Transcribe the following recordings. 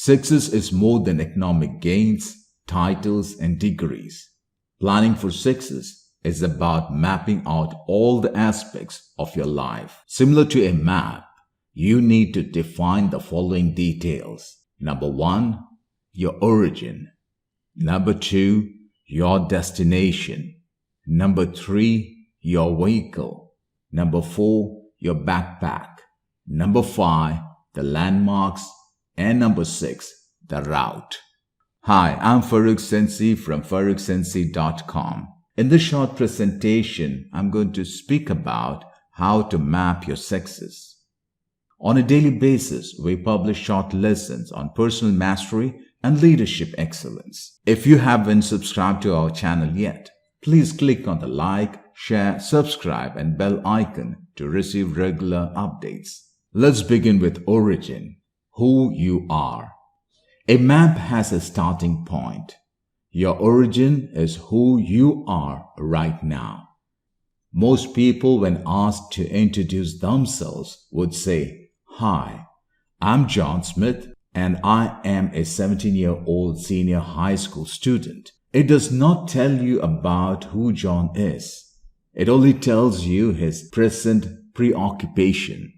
Success is more than economic gains, titles, and degrees. Planning for success is about mapping out all the aspects of your life. Similar to a map, you need to define the following details. Number 1, your origin. Number 2, your destination. Number 3, your vehicle. Number 4, your backpack. Number 5, the landmarks. And number 6, the route. Hi, I'm Farookh Sensei from FarookSensei.com. In this short presentation, I'm going to speak about how to map your success. On a daily basis, we publish short lessons on personal mastery and leadership excellence. If you haven't subscribed to our channel yet, please click on the like, share, subscribe and bell icon to receive regular updates. Let's begin with origin, who you are. A map has a starting point. Your origin is who you are right now. Most people, when asked to introduce themselves, would say, "Hi, I'm John Smith and I am a 17-year-old senior high school student." It does not tell you about who John is. It only tells you his present preoccupation.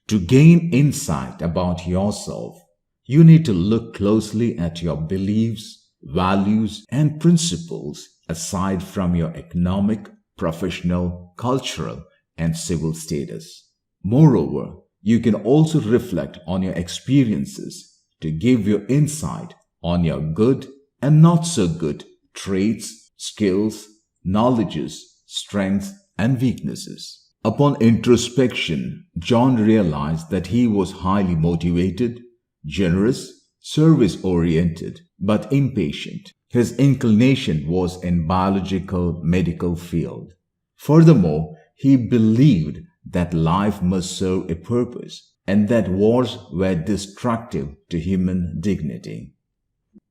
To gain insight about yourself, you need to look closely at your beliefs, values, and principles aside from your economic, professional, cultural, and civil status. Moreover, you can also reflect on your experiences to give you insight on your good and not so good traits, skills, knowledges, strengths, and weaknesses. Upon introspection, John realized that he was highly motivated, generous, service-oriented, but impatient. His inclination was in biological medical field. Furthermore, he believed that life must serve a purpose and that wars were destructive to human dignity.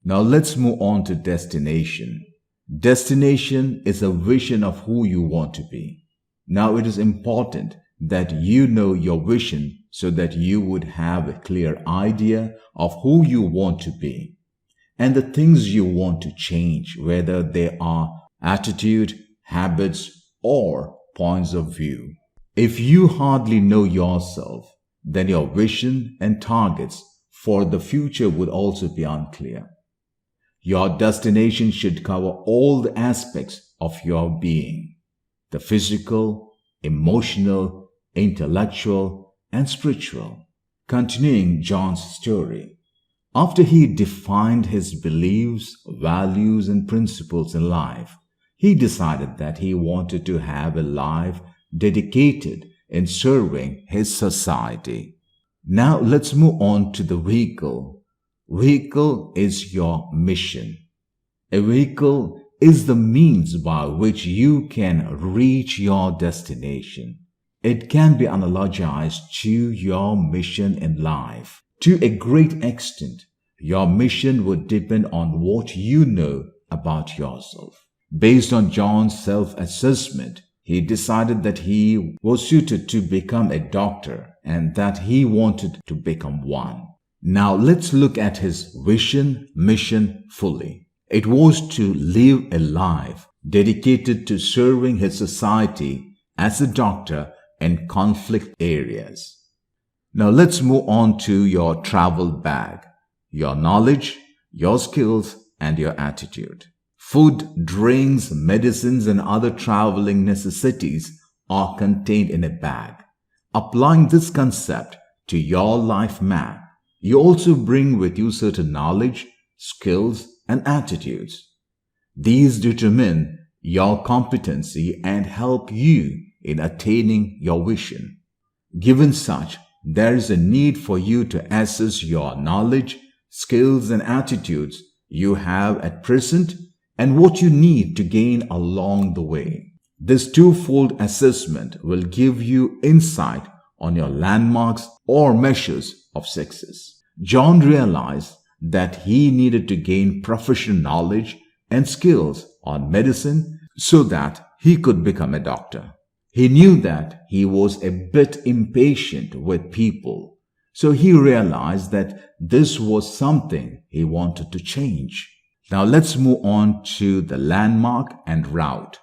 Now let's move on to destination. Destination is a vision of who you want to be. Now it is important that you know your vision so that you would have a clear idea of who you want to be and the things you want to change, whether they are attitude, habits, or points of view. If you hardly know yourself, then your vision and targets for the future would also be unclear. Your destination should cover all the aspects of your being: the physical, emotional, intellectual, and spiritual. Continuing John's story, after he defined his beliefs, values, and principles in life, he decided that he wanted to have a life dedicated in serving his society. Now let's move on to the vehicle. Vehicle is your mission. A vehicle is the means by which you can reach your destination. It can be analogized to your mission in life. To a great extent, your mission would depend on what you know about yourself. Based on John's self-assessment, he decided that he was suited to become a doctor and that he wanted to become one. Now let's look at his vision, mission fully. It was to live a life dedicated to serving his society as a doctor in conflict areas. Now let's move on to your travel bag, your knowledge, your skills, and your attitude. Food, drinks, medicines, and other traveling necessities are contained in a bag. Applying this concept to your life map, you also bring with you certain knowledge, skills, and attitudes. These determine your competency and help you in attaining your vision. Given such, there is a need for you to assess your knowledge, skills, and attitudes you have at present and what you need to gain along the way. This twofold assessment will give you insight on your landmarks or measures of success. John realized that he needed to gain professional knowledge and skills on medicine so that he could become a doctor. He knew that he was a bit impatient with people, So he realized that this was something he wanted to change. Now let's move on to the landmark and route.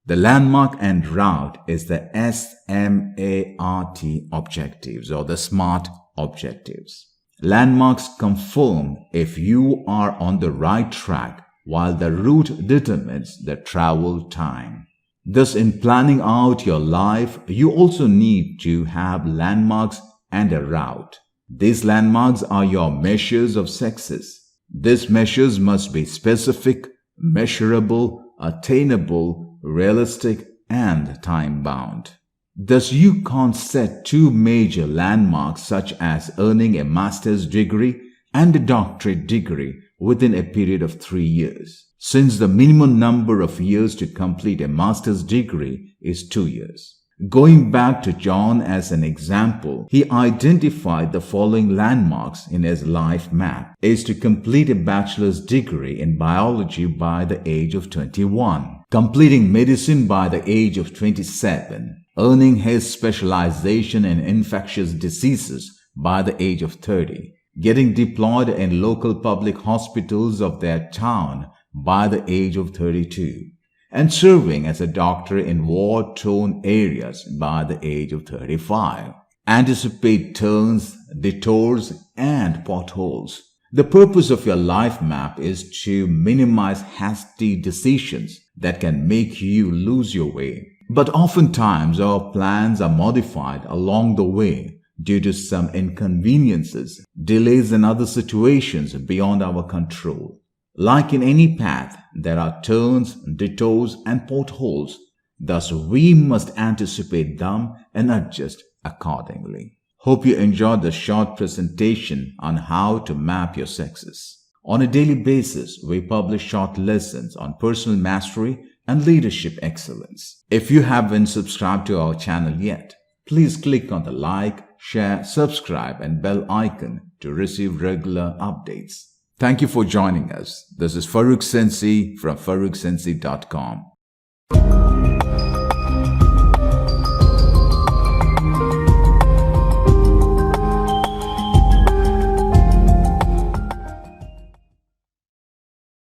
The landmark and route is the SMART objectives or the SMART objectives. Landmarks confirm if you are on the right track, while the route determines the travel time. Thus, in planning out your life, you also need to have landmarks and a route. These landmarks are your measures of success. These measures must be specific, measurable, attainable, realistic, and time-bound. Thus, you can't set two major landmarks such as earning a master's degree and a doctorate degree within a period of 3 years, since the minimum number of years to complete a master's degree is 2 years. Going back to John as an example, he identified the following landmarks in his life map: is to complete a bachelor's degree in biology by the age of 21, completing medicine by the age of 27, earning his specialization in infectious diseases by the age of 30, getting deployed in local public hospitals of their town by the age of 32, and serving as a doctor in war-torn areas by the age of 35. Anticipate turns, detours, and potholes. The purpose of your life map is to minimize hasty decisions that can make you lose your way. But oftentimes our plans are modified along the way due to some inconveniences, delays, and other situations beyond our control. Like in any path, there are turns, detours, and potholes. Thus, we must anticipate them and adjust accordingly. Hope you enjoyed the short presentation on how to map your success. On a daily basis, we publish short lessons on personal mastery and leadership excellence. If you haven't subscribed to our channel yet, please click on the like, share, subscribe, and bell icon to receive regular updates. Thank you for joining us. This is Farookh Sensei from FarookSensei.com.